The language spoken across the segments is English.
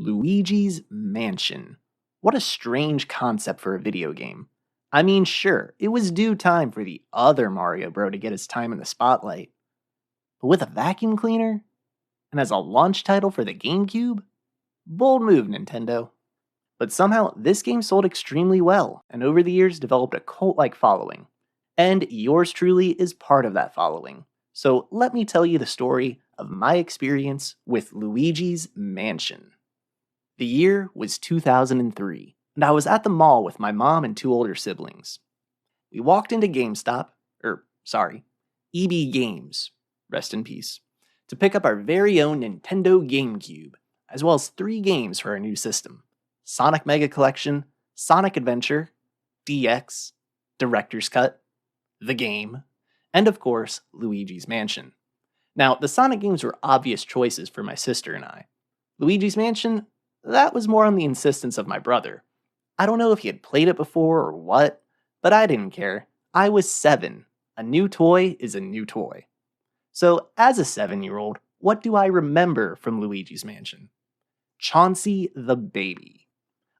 Luigi's Mansion. What a strange concept for a video game. I mean, sure, it was due time for the other Mario bro to get his time in the spotlight. But with a vacuum cleaner? And as a launch title for the Gamecube? Bold move, Nintendo. But somehow, this game sold extremely well, and over the years developed a cult-like following. And yours truly is part of that following. So let me tell you the story of my experience with Luigi's Mansion. The year was 2003, and I was at the mall with my mom and two older siblings. We walked into EB Games, rest in peace, to pick up our very own Nintendo Gamecube, as well as 3 games for our new system: Sonic Mega Collection, Sonic Adventure, DX, Director's Cut, The Game, and of course, Luigi's Mansion. Now, the Sonic games were obvious choices for my sister and I. Luigi's Mansion, that was more on the insistence of my brother. I don't know if he had played it before or what, but I didn't care. I was 7. A new toy is a new toy. So, as a 7-year-old, what do I remember from Luigi's Mansion? Chauncey the baby.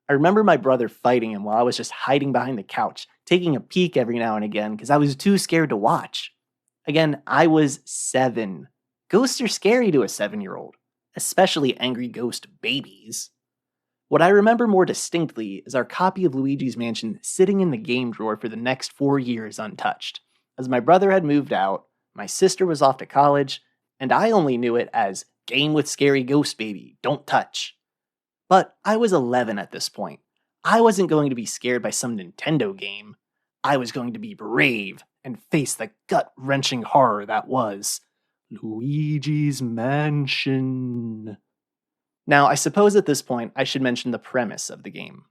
I remember my brother fighting him while I was just hiding behind the couch, taking a peek every now and again because I was too scared to watch. Again, I was 7. Ghosts are scary to a 7-year-old, especially angry ghost babies. What I remember more distinctly is our copy of Luigi's Mansion sitting in the game drawer for the next 4 years untouched. As my brother had moved out, my sister was off to college, and I only knew it as Game with Scary Ghost Baby, Don't Touch. But I was 11 at this point. I wasn't going to be scared by some Nintendo game. I was going to be brave and face the gut-wrenching horror that was Luigi's Mansion. Now, I suppose at this point I should mention the premise of the game.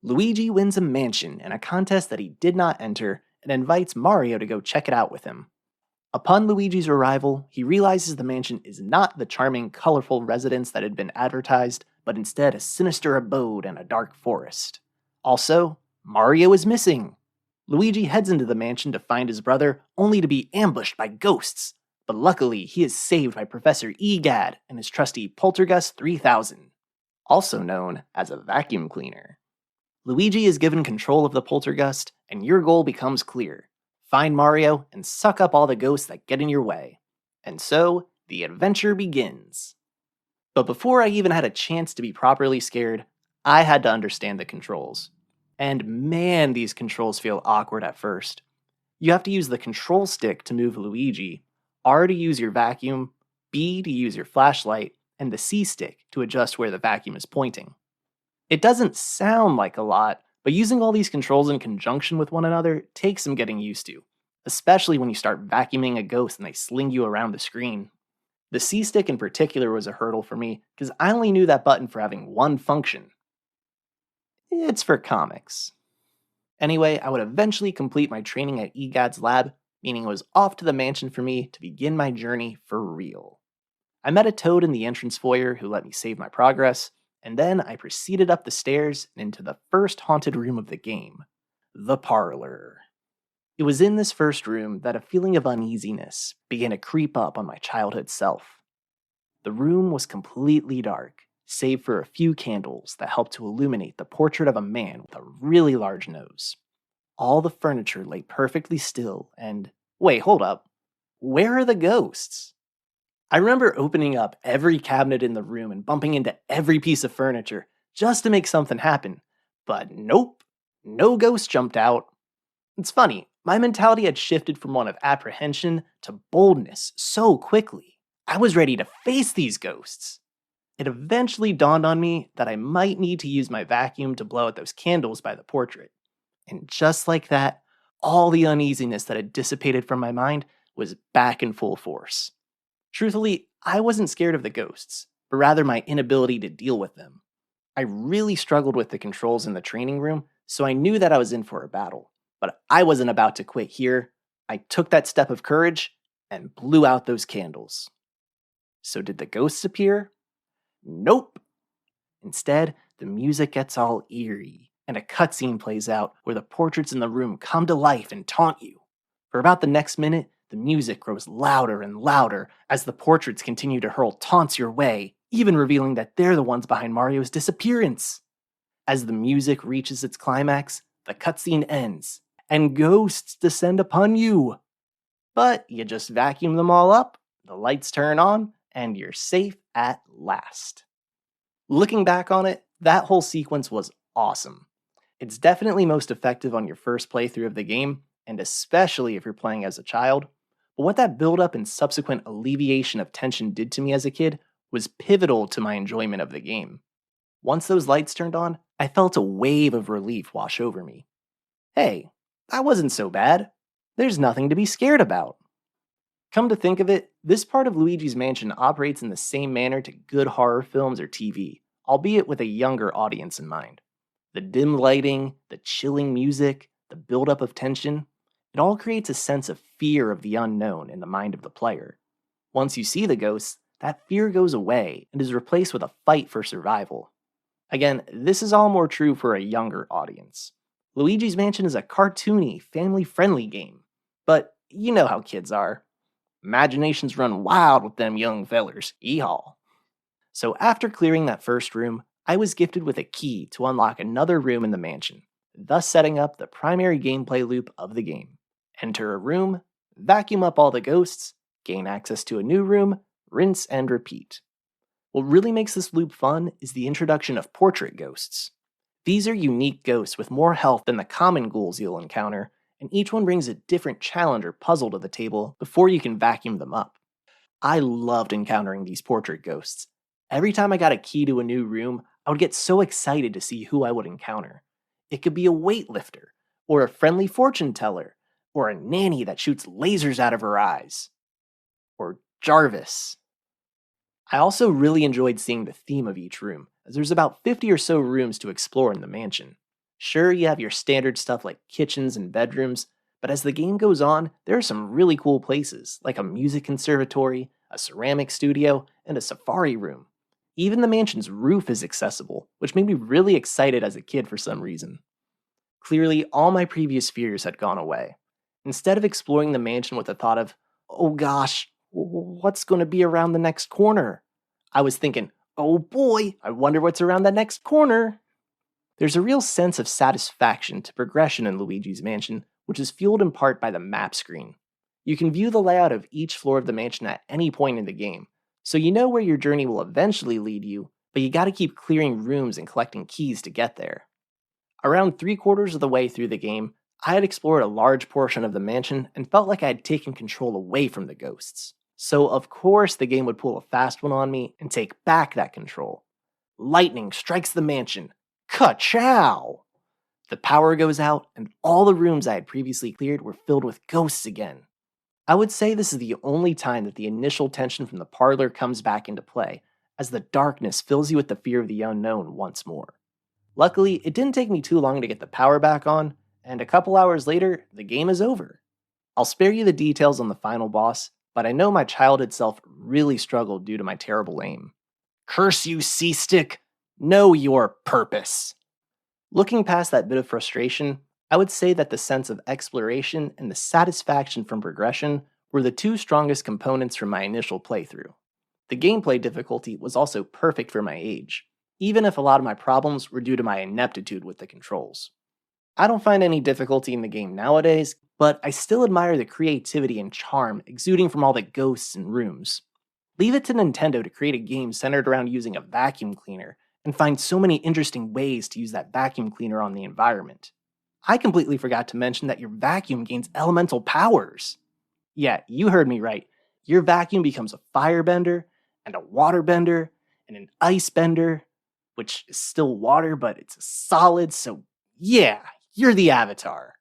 Luigi wins a mansion in a contest that he did not enter and invites Mario to go check it out with him. Upon Luigi's arrival, he realizes the mansion is not the charming, colorful residence that had been advertised, but instead a sinister abode in a dark forest. Also, Mario is missing. Luigi heads into the mansion to find his brother, only to be ambushed by ghosts. But luckily, he is saved by Professor Egad and his trusty Poltergust 3000, also known as a vacuum cleaner. Luigi is given control of the Poltergust, and your goal becomes clear. Find Mario and suck up all the ghosts that get in your way. And so, the adventure begins. But before I even had a chance to be properly scared, I had to understand the controls. And man, these controls feel awkward at first. You have to use the control stick to move Luigi, R to use your vacuum, B to use your flashlight, and the C stick to adjust where the vacuum is pointing. It doesn't sound like a lot, but using all these controls in conjunction with one another takes some getting used to, especially when you start vacuuming a ghost and they sling you around the screen. The C stick in particular was a hurdle for me because I only knew that button for having one function. It's for comics. Anyway, I would eventually complete my training at EGAD's lab, meaning it was off to the mansion for me to begin my journey for real. I met a toad in the entrance foyer who let me save my progress, and then I proceeded up the stairs and into the first haunted room of the game, the parlor. It was in this first room that a feeling of uneasiness began to creep up on my childhood self. The room was completely dark, save for a few candles that helped to illuminate the portrait of a man with a really large nose. All the furniture lay perfectly still, and wait, hold up. Where are the ghosts? I remember opening up every cabinet in the room and bumping into every piece of furniture just to make something happen. But nope, no ghost jumped out. It's funny, my mentality had shifted from one of apprehension to boldness so quickly. I was ready to face these ghosts. It eventually dawned on me that I might need to use my vacuum to blow out those candles by the portrait. And just like that, all the uneasiness that had dissipated from my mind was back in full force. Truthfully, I wasn't scared of the ghosts, but rather my inability to deal with them. I really struggled with the controls in the training room, so I knew that I was in for a battle. But I wasn't about to quit here. I took that step of courage and blew out those candles. So did the ghosts appear? Nope. Instead, the music gets all eerie, and a cutscene plays out where the portraits in the room come to life and taunt you. For about the next minute, the music grows louder and louder as the portraits continue to hurl taunts your way, even revealing that they're the ones behind Mario's disappearance. As the music reaches its climax, the cutscene ends, and ghosts descend upon you. But you just vacuum them all up, the lights turn on, and you're safe at last. Looking back on it, that whole sequence was awesome. It's definitely most effective on your first playthrough of the game, and especially if you're playing as a child. But what that build-up and subsequent alleviation of tension did to me as a kid was pivotal to my enjoyment of the game. Once those lights turned on, I felt a wave of relief wash over me. Hey, that wasn't so bad. There's nothing to be scared about. Come to think of it, this part of Luigi's Mansion operates in the same manner to good horror films or TV, albeit with a younger audience in mind. The dim lighting, the chilling music, the buildup of tension, it all creates a sense of fear of the unknown in the mind of the player. Once you see the ghosts, that fear goes away and is replaced with a fight for survival. Again, this is all more true for a younger audience. Luigi's Mansion is a cartoony, family-friendly game, but you know how kids are. Imaginations run wild with them young fellers, yeehaw. So after clearing that first room, I was gifted with a key to unlock another room in the mansion, thus setting up the primary gameplay loop of the game. Enter a room, vacuum up all the ghosts, gain access to a new room, rinse and repeat. What really makes this loop fun is the introduction of portrait ghosts. These are unique ghosts with more health than the common ghouls you'll encounter, and each one brings a different challenge or puzzle to the table before you can vacuum them up. I loved encountering these portrait ghosts. Every time I got a key to a new room, I would get so excited to see who I would encounter. It could be a weightlifter, or a friendly fortune teller, or a nanny that shoots lasers out of her eyes, or Jarvis. I also really enjoyed seeing the theme of each room, as there's about 50 or so rooms to explore in the mansion. Sure, you have your standard stuff like kitchens and bedrooms, but as the game goes on, there are some really cool places, like a music conservatory, a ceramic studio, and a safari room. Even the mansion's roof is accessible, which made me really excited as a kid for some reason. Clearly, all my previous fears had gone away. Instead of exploring the mansion with the thought of, oh gosh, what's going to be around the next corner? I was thinking, oh boy, I wonder what's around that next corner. There's a real sense of satisfaction to progression in Luigi's Mansion, which is fueled in part by the map screen. You can view the layout of each floor of the mansion at any point in the game, so you know where your journey will eventually lead you, but you gotta keep clearing rooms and collecting keys to get there. Around 3/4 of the way through the game, I had explored a large portion of the mansion and felt like I had taken control away from the ghosts. So of course the game would pull a fast one on me and take back that control. Lightning strikes the mansion. Ka-chow! The power goes out, and all the rooms I had previously cleared were filled with ghosts again. I would say this is the only time that the initial tension from the parlor comes back into play, as the darkness fills you with the fear of the unknown once more. Luckily, it didn't take me too long to get the power back on, and a couple hours later, the game is over. I'll spare you the details on the final boss, but I know my childhood self really struggled due to my terrible aim. Curse you, C-Stick! Know your purpose! Looking past that bit of frustration, I would say that the sense of exploration and the satisfaction from progression were the two strongest components from my initial playthrough. The gameplay difficulty was also perfect for my age, even if a lot of my problems were due to my ineptitude with the controls. I don't find any difficulty in the game nowadays, but I still admire the creativity and charm exuding from all the ghosts and rooms. Leave it to Nintendo to create a game centered around using a vacuum cleaner and find so many interesting ways to use that vacuum cleaner on the environment. I completely forgot to mention that your vacuum gains elemental powers. Yeah, you heard me right. Your vacuum becomes a firebender, and a waterbender, and an ice bender, which is still water, but it's a solid, so yeah, you're the Avatar.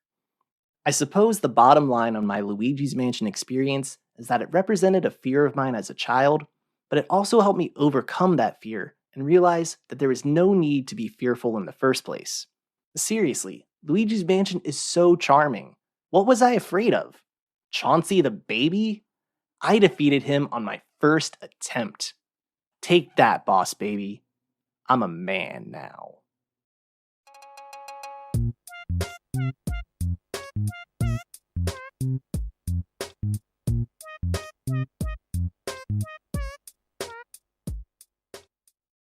I suppose the bottom line on my Luigi's Mansion experience is that it represented a fear of mine as a child, but it also helped me overcome that fear and realize that there is no need to be fearful in the first place. Seriously, Luigi's Mansion is so charming. What was I afraid of? Chauncey the baby? I defeated him on my first attempt. Take that, boss baby. I'm a man now.